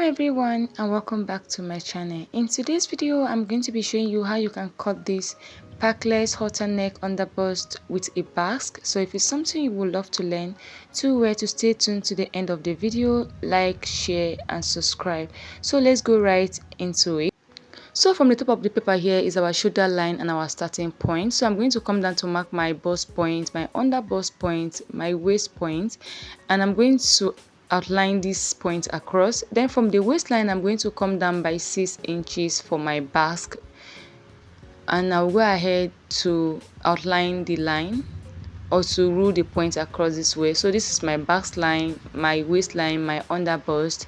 everyone, and welcome back to my channel. In today's video, I'm going to be showing you how you can cut this backless halter neck under bust with a basque. So if it's something you would love to learn, to stay tuned to the end of the video, like, share and subscribe. So let's go right into it. So from the top of the paper here is our shoulder line and our starting point. So I'm going to come down to mark my bust point, my under bust point, my waist point, and I'm going to outline this point across. Then from the waistline, I'm going to come down by 6 inches for my basque, and I'll go ahead to outline the line or to rule the point across this way. So this is my basque line, my waistline, my under bust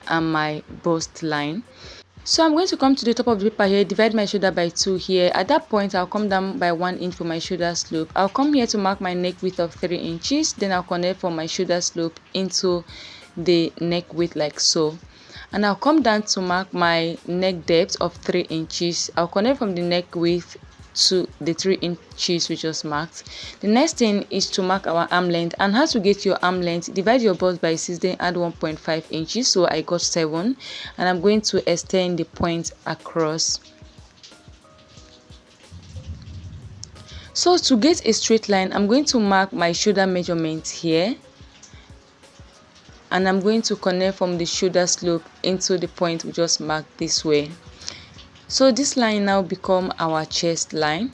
and my bust line. So I'm going to come to the top of the paper here, divide my shoulder by 2 here. At that point, I'll come down by 1 inch for my shoulder slope. I'll come here to mark my neck width of 3 inches. Then I'll connect from my shoulder slope into the neck width like so. And I'll come down to mark my neck depth of 3 inches. I'll connect from the neck width to the 3 inches we just marked. The next thing is to mark our arm length, and how to get your arm length: divide your bust by 6, then add 1.5 inches, so I got 7, and I'm going to extend the point across. So to get a straight line, I'm going to mark my shoulder measurement here, and I'm going to connect from the shoulder slope into the point we just marked this way. So this line now become our chest line.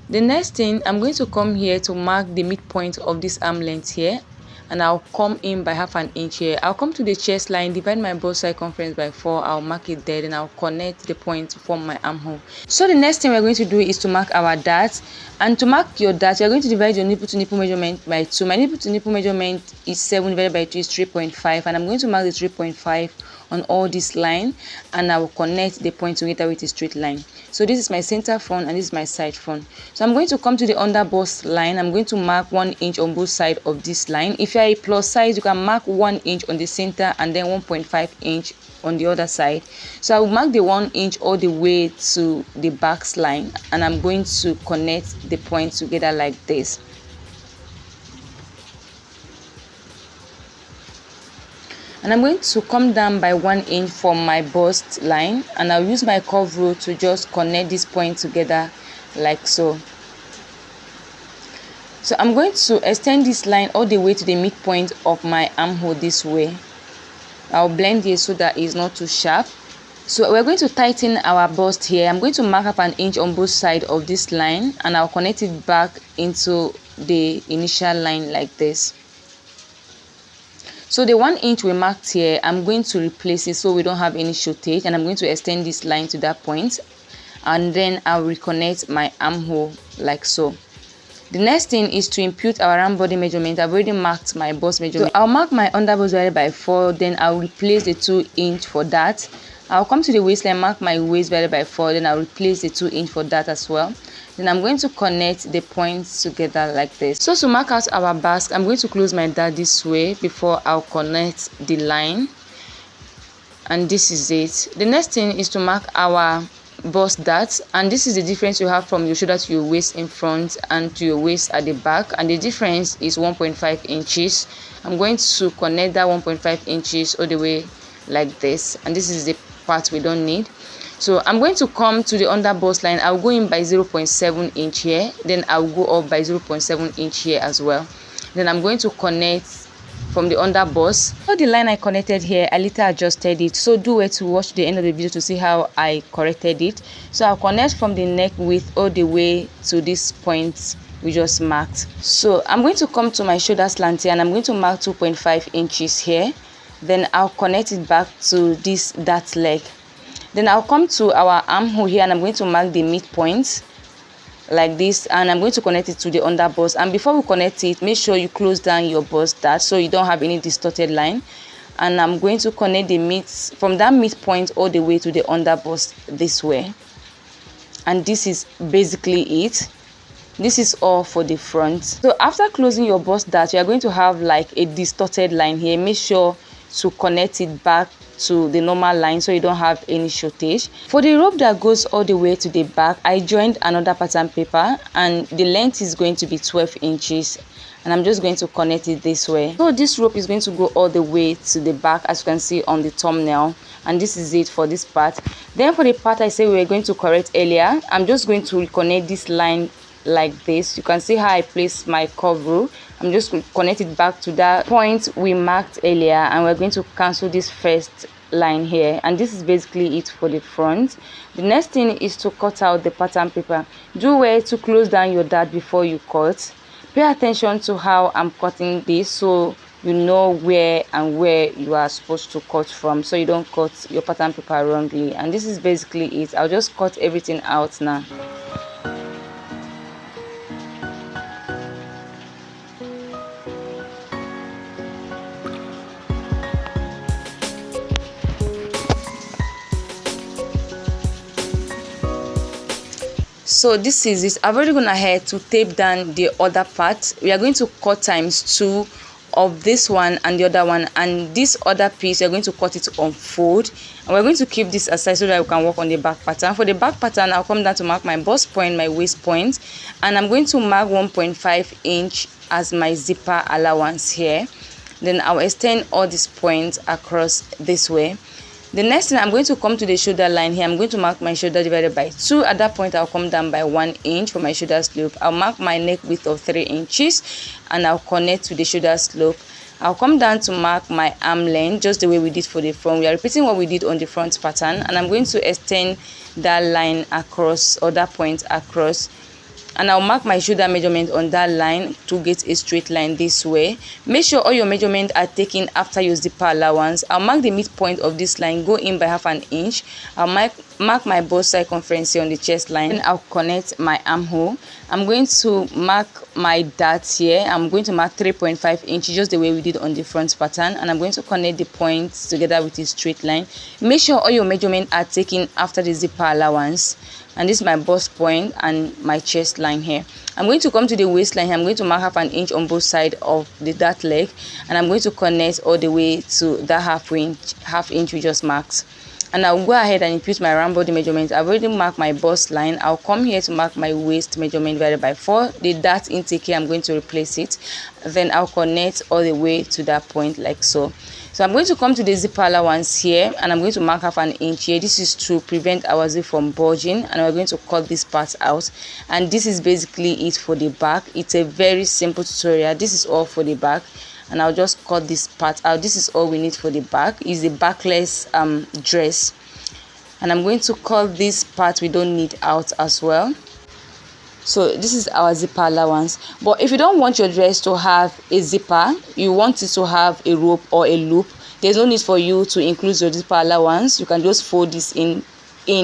The next thing, I'm going to come here to mark the midpoint of this arm length here, and I'll come in by half an inch here. I'll come to the chest line, divide my bust circumference by 4, I'll mark it there, then I'll connect the point to form my armhole. So the next thing we're going to do is to mark our dart. And to mark your dart, you're going to divide your nipple to nipple measurement by 2. My nipple to nipple measurement is 7 divided by 2 is 3.5, and I'm going to mark the 3.5 on all this line, and I will connect the point together with a straight line. So this is my center front and this is my side front. So I'm going to come to the under bust line. I'm going to mark 1 inch on both sides of this line. If you are a plus size, you can mark 1 inch on the center and then 1.5 inch on the other side. So I will mark the 1 inch all the way to the back line, and I'm going to connect the point together like this. And I'm going to come down by 1 inch from my bust line, and I'll use my curve rule to just connect this point together like so. So I'm going to extend this line all the way to the midpoint of my armhole this way. I'll blend it so that it's not too sharp. So we're going to tighten our bust here. I'm going to mark up an inch on both sides of this line, and I'll connect it back into the initial line like this. So the 1 inch we marked here, I'm going to replace it so we don't have any shortage, and I'm going to extend this line to that point, and then I'll reconnect my armhole like so. The next thing is to impute our round body measurement. I've already marked my bust measurement. So I'll mark my under bust divided by 4, then I'll replace the 2 inch for that. I'll come to the waistline, mark my waist divided by 4, then I'll replace the 2 inch for that as well. Then I'm going to connect the points together like this. So to mark out our basque, I'm going to close my dart this way before I'll connect the line, and this is it. The next thing is to mark our bust dart, and this is the difference you have from your shoulder to your waist in front and to your waist at the back, and the difference is 1.5 inches. I'm going to connect that 1.5 inches all the way like this, and this is the part we don't need. So I'm going to come to the under bust line. I'll go in by 0.7 inch here, then I'll go up by 0.7 inch here as well. Then I'm going to connect from the under bust. So the line I connected here, I later adjusted it, so do wait to watch the end of the video to see how I corrected it. So I'll connect from the neck width all the way to this point we just marked. So I'm going to come to my shoulder slant here, and I'm going to mark 2.5 inches here. Then I'll connect it back to this dart leg. Then I'll come to our armhole here, and I'm going to mark the midpoint like this, and I'm going to connect it to the under bust. And before we connect it, make sure you close down your bust dart so you don't have any distorted line. And I'm going to connect the from that midpoint all the way to the under bust this way. And this is basically it. This is all for the front. So after closing your bust dart, you are going to have like a distorted line here. Make sure to connect it back to the normal line so you don't have any shortage. For the rope that goes all the way to the back, I joined another pattern paper, and the length is going to be 12 inches, and I'm just going to connect it this way. So this rope is going to go all the way to the back, as you can see on the thumbnail, and this is it for this part. Then for the part I said we were going to correct earlier, I'm just going to reconnect this line like this. You can see how I place my curve rule. I'm just going to connect it back to that point we marked earlier, and we're going to cancel this first line here, and this is basically it for the front. The next thing is to cut out the pattern paper. Do well to close down your dart before you cut. Pay attention to how I'm cutting this, so you know where you are supposed to cut from, so you don't cut your pattern paper wrongly. And this is basically it. I'll just cut everything out now. So this is it. I've already gone ahead to tape down the other part. We are going to cut ×2 of this one and the other one, and this other piece we're going to cut it on fold, and we're going to keep this aside so that we can work on the back pattern. For the back pattern, I'll come down to mark my bust point, my waist point, and I'm going to mark 1.5 inch as my zipper allowance here. Then I'll extend all these points across this way. The next thing, I'm going to come to the shoulder line here. I'm going to mark my shoulder divided by 2. At that point, I'll come down by 1 inch for my shoulder slope. I'll mark my neck width of 3 inches, and I'll connect to the shoulder slope. I'll come down to mark my arm length, just the way we did for the front. We are repeating what we did on the front pattern, and I'm going to extend that line across, or that point across. And I'll mark my shoulder measurement on that line to get a straight line this way. Make sure all your measurements are taken after your zipper allowance. I'll mark the midpoint of this line, go in by ½ inch. I'll mark my bust circumference here on the chest line, and I'll connect my armhole. I'm going to mark my dart here. I'm going to mark 3.5 inches, just the way we did on the front pattern, and I'm going to connect the points together with a straight line. Make sure all your measurements are taken after the zipper allowance. And this is my bust point and my chest line here. I'm going to come to the waistline here. I'm going to mark ½ inch on both sides of the dart leg, and I'm going to connect all the way to that half inch we just marked. And I'll go ahead and impute my round body measurement. I've already marked my bust line. I'll come here to mark my waist measurement divided by 4. The dart intake here, I'm going to replace it. Then I'll connect all the way to that point like so. So I'm going to come to the zipper allowance here, and I'm going to mark ½ inch here. This is to prevent our zip from bulging, and we're going to cut this part out. And this is basically it for the back. It's a very simple tutorial. This is all for the back, and I'll just cut this part out. This is all we need for the back. Is the backless dress, and I'm going to cut this part we don't need out as well. So this is our zipper allowance. But if you don't want your dress to have a zipper, you want it to have a rope or a loop, there's no need for you to include your zipper allowance. You can just fold this in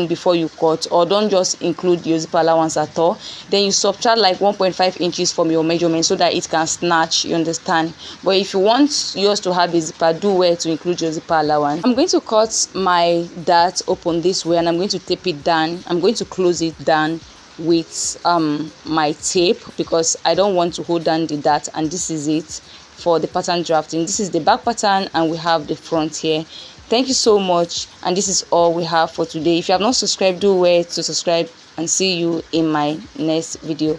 before you cut, or don't just include your zipper allowance at all. Then you subtract like 1.5 inches from your measurement so that it can snatch, you understand. But if you want yours to have a zipper, do well to include your zipper allowance. I'm going to cut my dart open this way, and I'm going to tape it down. I'm going to close it down with my tape, because I don't want to hold down the dart. And this is it for the pattern drafting. This is the back pattern, and we have the front here. Thank you so much, and this is all we have for today. If you have not subscribed, do well to subscribe, and see you in my next video.